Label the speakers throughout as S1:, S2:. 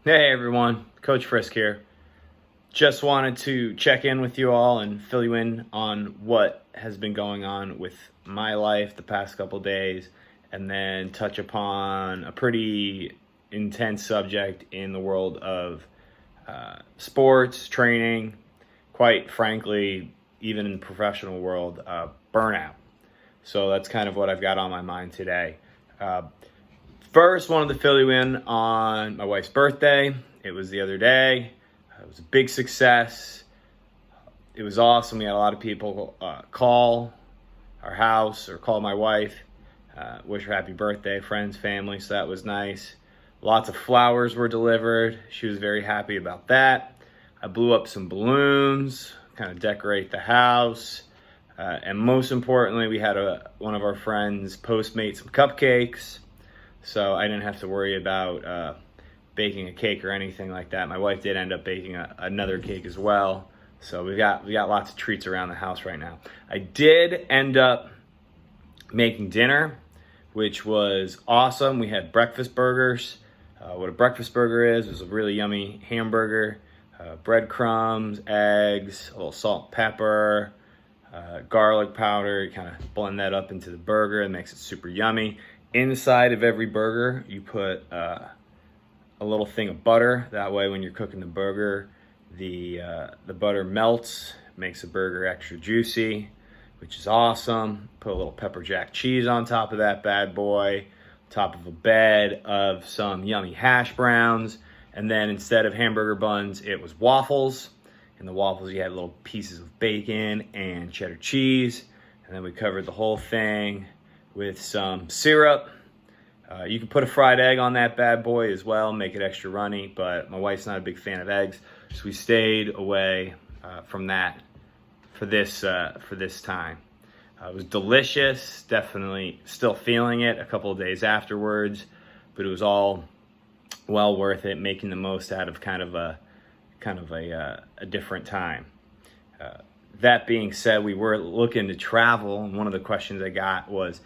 S1: Hey everyone, Coach Frisk here. Just wanted to check in with you all and fill you in on what has been going on with my life the past couple days, and then touch upon a pretty intense subject in the world of sports, training, quite frankly, even in the professional world, burnout. So that's kind of what I've got on my mind today. Uh, First, wanted to fill you in on my wife's birthday. It was the other day. It was a big success. It was awesome. We had a lot of people call our house or call my wife, wish her happy birthday, friends, family. So that was nice. Lots of flowers were delivered. She was very happy about that. I blew up some balloons, kind of decorate the house. And most importantly, we had one of our friends Postmate some cupcakes. So I didn't have to worry about baking a cake or anything like that. My wife did end up baking another cake as well. So we got lots of treats around the house right now. I did end up making dinner, which was awesome. We had breakfast burgers. What a breakfast burger is a really yummy hamburger, breadcrumbs, eggs, a little salt and pepper, garlic powder. You kind of blend that up into the burger. It makes it super yummy. Inside of every burger, you put a little thing of butter. That way, when you're cooking the burger, the butter melts, makes the burger extra juicy, which is awesome. Put a little pepper jack cheese on top of that bad boy, top of a bed of some yummy hash browns. And then instead of hamburger buns, it was waffles. In the waffles, you had little pieces of bacon and cheddar cheese. And then we covered the whole thing with some syrup. You can put a fried egg on that bad boy as well, make it extra runny, but my wife's not a big fan of eggs, so we stayed away from that for this time. It was delicious, definitely still feeling it a couple of days afterwards, but it was all well worth it, making the most out of kind of a different time. That being said, we were looking to travel, and one of the questions I got was,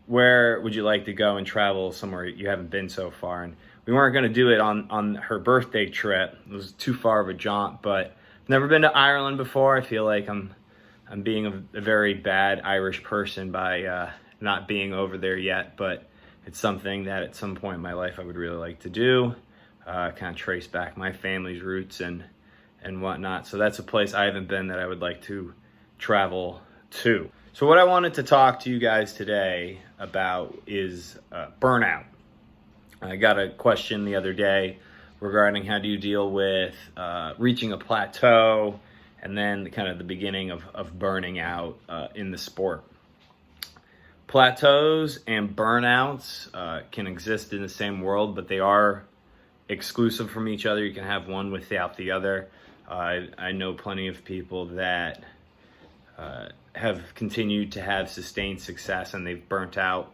S1: where would you like to go and travel somewhere you haven't been so far? And we weren't going to do it on her birthday trip. It was too far of a jaunt, but I've never been to Ireland before. I feel like I'm being a very bad Irish person by not being over there yet, but it's something that at some point in my life I would really like to do, kind of trace back my family's roots and whatnot. So that's a place I haven't been that I would like to travel to. So what I wanted to talk to you guys today about is burnout. I got a question the other day regarding how do you deal with reaching a plateau and then kind of the beginning of burning out in the sport. Plateaus and burnouts can exist in the same world, but they are exclusive from each other. You can have one without the other. I know plenty of people that have continued to have sustained success and they've burnt out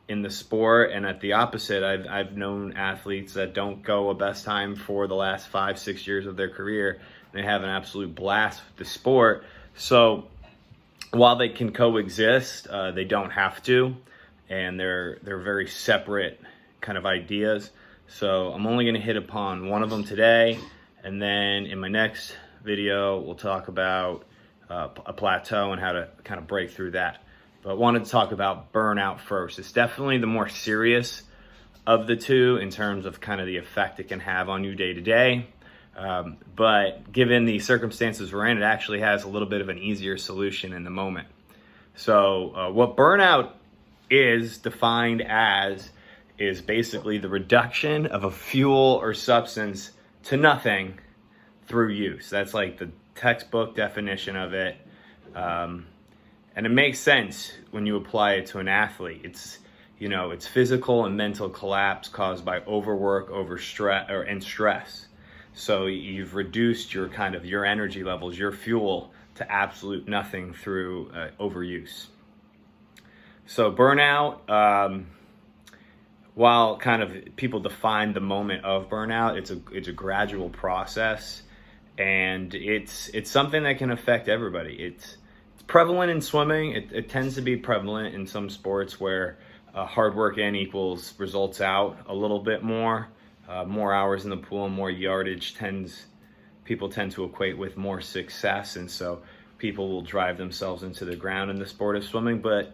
S1: in the sport. And at the opposite, I've known athletes that don't go a best time for the last 5-6 years of their career. They have an absolute blast with the sport. So while they can coexist, they don't have to, and they're very separate kind of ideas. So I'm only going to hit upon one of them today, and then in my next video we'll talk about a plateau and how to kind of break through that. But I wanted to talk about burnout first. It's definitely the more serious of the two in terms of kind of the effect it can have on you day to day. But given the circumstances we're in, it actually has a little bit of an easier solution in the moment. So what burnout is defined as is basically the reduction of a fuel or substance to nothing through use. That's like the textbook definition of it. And it makes sense when you apply it to an athlete. It's physical and mental collapse caused by overwork, overstress, and stress. So you've reduced your energy levels, your fuel, to absolute nothing through overuse. So burnout, while kind of people define the moment of burnout, it's a gradual process, and it's something that can affect everybody. It's prevalent in swimming. It tends to be prevalent in some sports where hard work in equals results out a little bit more. More hours in the pool, more yardage people tend to equate with more success, and so people will drive themselves into the ground in the sport of swimming. But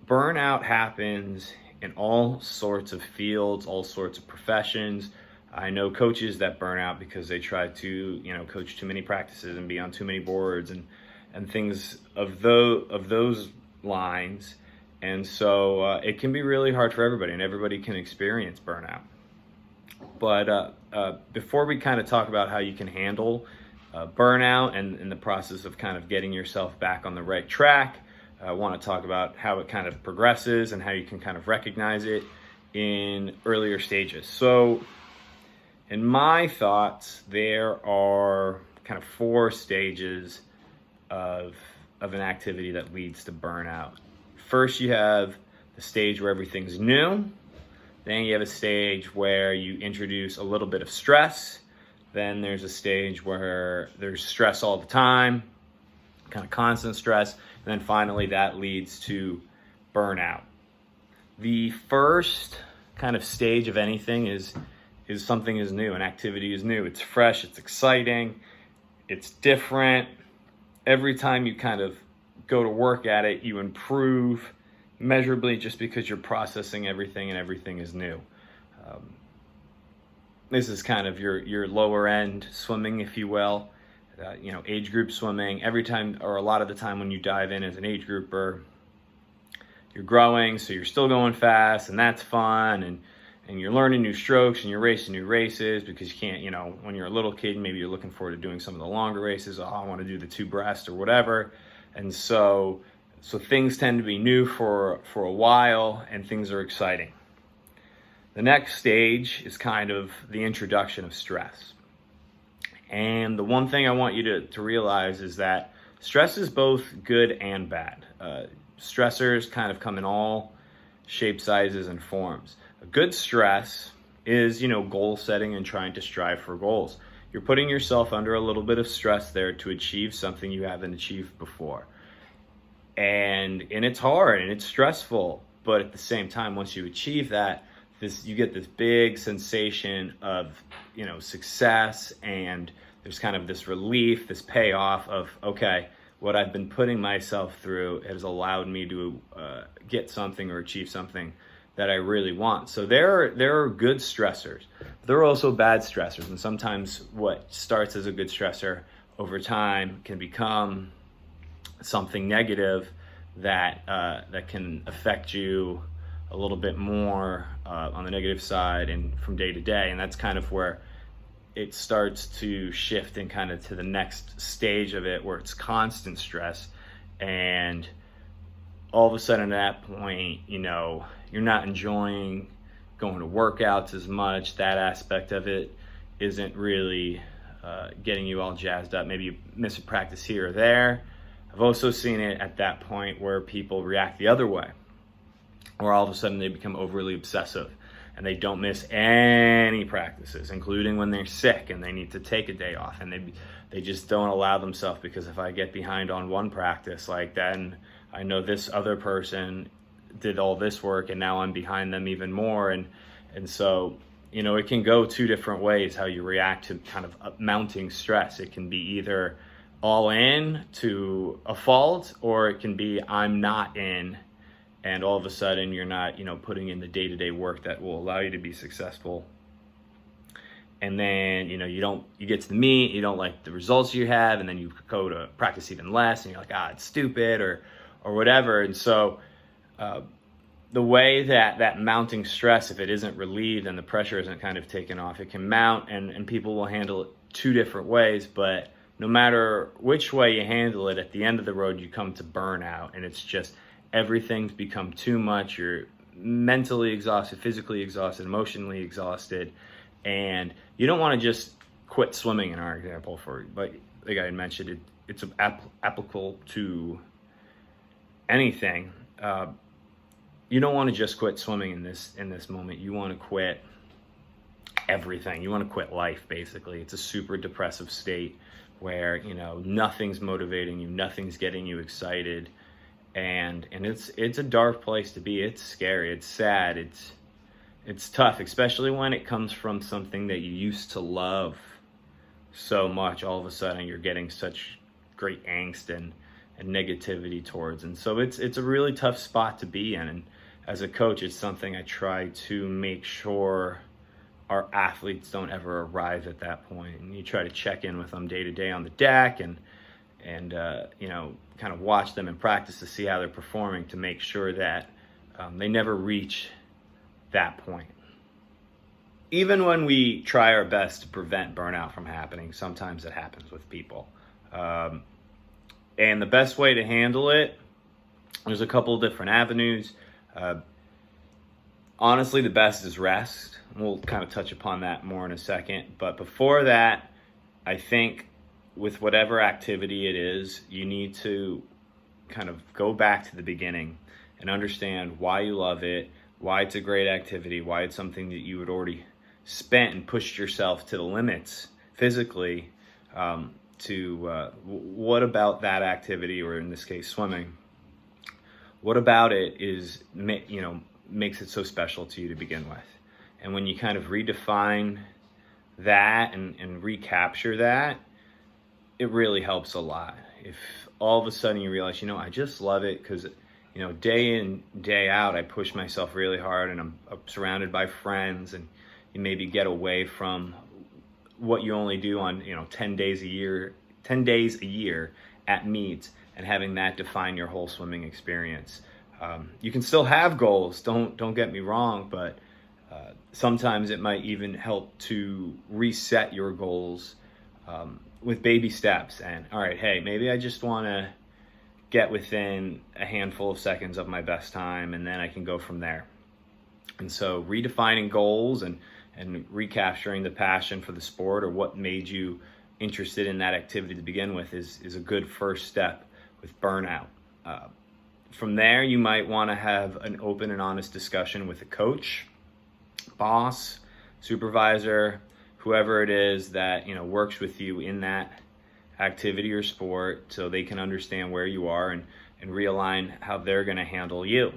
S1: burnout happens in all sorts of fields, all sorts of professions. I know coaches that burn out because they try to, coach too many practices and be on too many boards and things of those lines. And so it can be really hard for everybody, and everybody can experience burnout. But before we kind of talk about how you can handle burnout and the process of kind of getting yourself back on the right track, I want to talk about how it kind of progresses and how you can kind of recognize it in earlier stages. So in my thoughts, there are kind of 4 stages of an activity that leads to burnout. First, you have the stage where everything's new. Then you have a stage where you introduce a little bit of stress. Then there's a stage where there's stress all the time, kind of constant stress. And then finally that leads to burnout. The first kind of stage of anything is something is new, an activity is new. It's fresh, it's exciting, it's different. Every time you kind of go to work at it, you improve measurably just because you're processing everything and everything is new. This is kind of your lower end swimming, if you will. Age group swimming. Every time, or a lot of the time when you dive in as an age grouper, you're growing, so you're still going fast, and that's fun, and you're learning new strokes, and you're racing new races, because you can't, when you're a little kid, maybe you're looking forward to doing some of the longer races. Oh, I want to do the 2 breast or whatever. And so things tend to be new for a while, and things are exciting. The next stage is kind of the introduction of stress. And the one thing I want you to realize is that stress is both good and bad. Stressors kind of come in all shapes, sizes, and forms. A good stress is, goal setting and trying to strive for goals. You're putting yourself under a little bit of stress there to achieve something you haven't achieved before. And it's hard and it's stressful, but at the same time, once you achieve that, you get this big sensation of, success, and there's kind of this relief, this payoff of, okay, what I've been putting myself through has allowed me to get something or achieve something that I really want. So there are good stressors. There are also bad stressors, and sometimes what starts as a good stressor over time can become something negative that can affect you a little bit more on the negative side and from day to day. And that's kind of where it starts to shift and kind of to the next stage of it, where it's constant stress. And all of a sudden at that point, you're not enjoying going to workouts as much. That aspect of it isn't really getting you all jazzed up. Maybe you miss a practice here or there. I've also seen it at that point where people react the other way, where all of a sudden they become overly obsessive and they don't miss any practices, including when they're sick and they need to take a day off, and they just don't allow themselves, because if I get behind on one practice, like, then I know this other person did all this work and now I'm behind them even more. And so, it can go 2 different ways how you react to kind of mounting stress. It can be either all in to a fault, or it can be I'm not in, and all of a sudden you're not, putting in the day-to-day work that will allow you to be successful. And then, you get to the meet, you don't like the results you have, and then you go to practice even less, and you're like, it's stupid or whatever. And so the way that mounting stress, if it isn't relieved and the pressure isn't kind of taken off, it can mount, and people will handle it 2 different ways. But no matter which way you handle it, at the end of the road, you come to burnout, and it's just everything's become too much. You're mentally exhausted, physically exhausted, emotionally exhausted, and you don't want to just quit swimming, in our example, like I had mentioned. It's applicable to anything. You don't want to just quit swimming in this moment. You want to quit everything. You want to quit life, basically. It's a super depressive state where, nothing's motivating you, nothing's getting you excited, and it's a dark place to be. It's scary, it's sad, it's tough, especially when it comes from something that you used to love so much. All of a sudden you're getting such great angst and negativity towards, and so it's a really tough spot to be in. And as a coach, it's something I try to make sure our athletes don't ever arrive at that point. And you try to check in with them day to day on the deck, and kind of watch them in practice to see how they're performing, to make sure that they never reach that point. Even when we try our best to prevent burnout from happening, sometimes it happens with people. And the best way to handle it, there's a couple of different avenues. Honestly, the best is rest. We'll kind of touch upon that more in a second. But before that, I think with whatever activity it is, you need to kind of go back to the beginning and understand why you love it, why it's a great activity, why it's something that you had already spent and pushed yourself to the limits physically, what about that activity, or in this case swimming, what about it is makes it so special to you to begin with. And when you kind of redefine that and recapture that, it really helps a lot. If all of a sudden you realize, I just love it because, day in, day out, I push myself really hard, and I'm surrounded by friends, and you maybe get away from what you only do on, 10 days a year at meets, and having that define your whole swimming experience. You can still have goals, don't get me wrong, but sometimes it might even help to reset your goals with baby steps. And all right, hey, maybe I just want to get within a handful of seconds of my best time, and then I can go from there. And so redefining goals and recapturing the passion for the sport, or what made you interested in that activity to begin with, is a good first step with burnout. From there, you might want to have an open and honest discussion with a coach, boss, supervisor, whoever it is that works with you in that activity or sport, so they can understand where you are and realign how they're going to handle you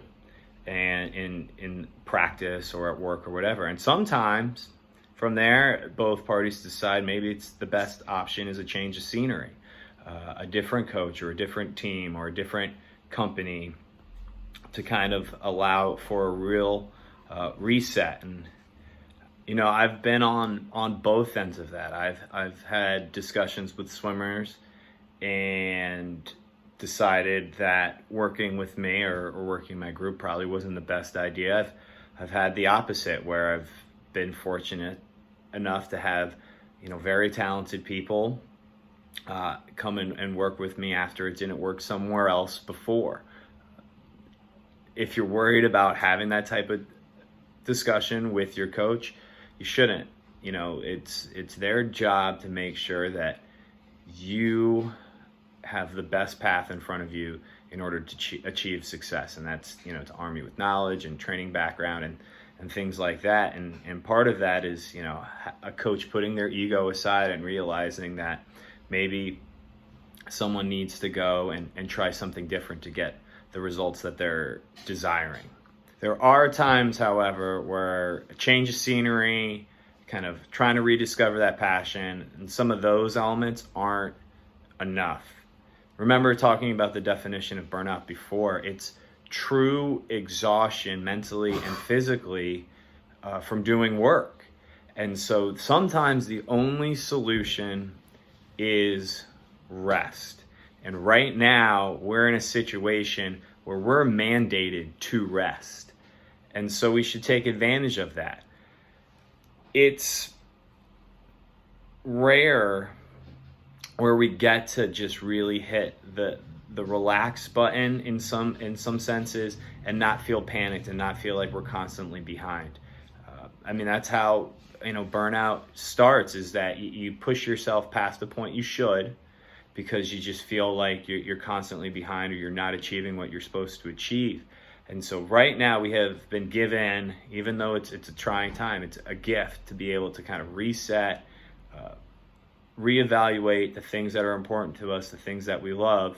S1: and in practice or at work or whatever. And sometimes from there, both parties decide maybe it's the best option is a change of scenery, a different coach or a different team or a different company, to kind of allow for a real reset. And I've been on both ends of that. I've had discussions with swimmers and decided that working with me or working my group probably wasn't the best idea. I've had the opposite, where I've been fortunate enough to have very talented people come and work with me after it didn't work somewhere else before. If you're worried about having that type of discussion with your coach, you shouldn't. It's their job to make sure that you have the best path in front of you in order to achieve success. And that's, to arm you with knowledge and training background and things like that. And part of that is, a coach putting their ego aside and realizing that maybe someone needs to go and try something different to get the results that they're desiring. There are times, however, where a change of scenery, kind of trying to rediscover that passion, and some of those elements aren't enough. Remember talking about the definition of burnout before. It's true exhaustion mentally and physically from doing work. And so sometimes the only solution is rest. And right now we're in a situation where we're mandated to rest. And so we should take advantage of that. It's rare where we get to just really hit the relax button in some senses and not feel panicked and not feel like we're constantly behind. That's how burnout starts, is that you push yourself past the point you should, because you just feel like you're constantly behind, or you're not achieving what you're supposed to achieve. And so right now we have been given, even though it's a trying time, it's a gift to be able to kind of reset, reevaluate the things that are important to us, the things that we love.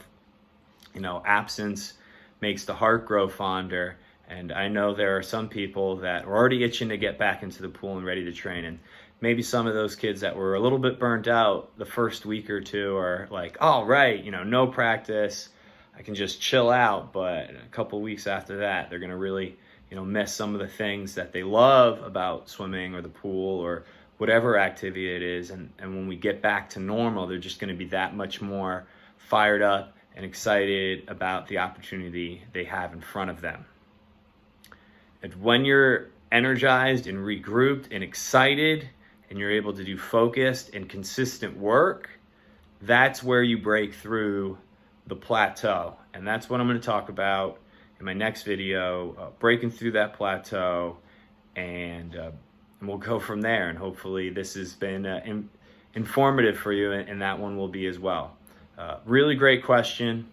S1: Absence makes the heart grow fonder. And I know there are some people that are already itching to get back into the pool and ready to train. And maybe some of those kids that were a little bit burnt out the first week or two are like, oh, right, no practice, I can just chill out. But a couple weeks after that, they're going to really, miss some of the things that they love about swimming or the pool or whatever activity it is. And when we get back to normal, they're just going to be that much more fired up and excited about the opportunity they have in front of them. And when you're energized and regrouped and excited and you're able to do focused and consistent work, that's where you break through the plateau. And that's what I'm going to talk about in my next video, breaking through that plateau, and we'll go from there. And hopefully this has been informative for you, and that one will be as well. Really great question.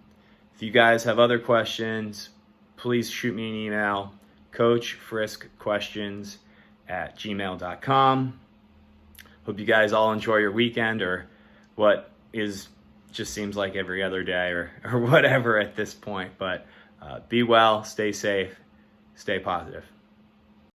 S1: If you guys have other questions, please shoot me an email, coachfriskquestions@gmail.com. Hope you guys all enjoy your weekend, or what just seems like every other day, or whatever at this point. But be well, stay safe, stay positive.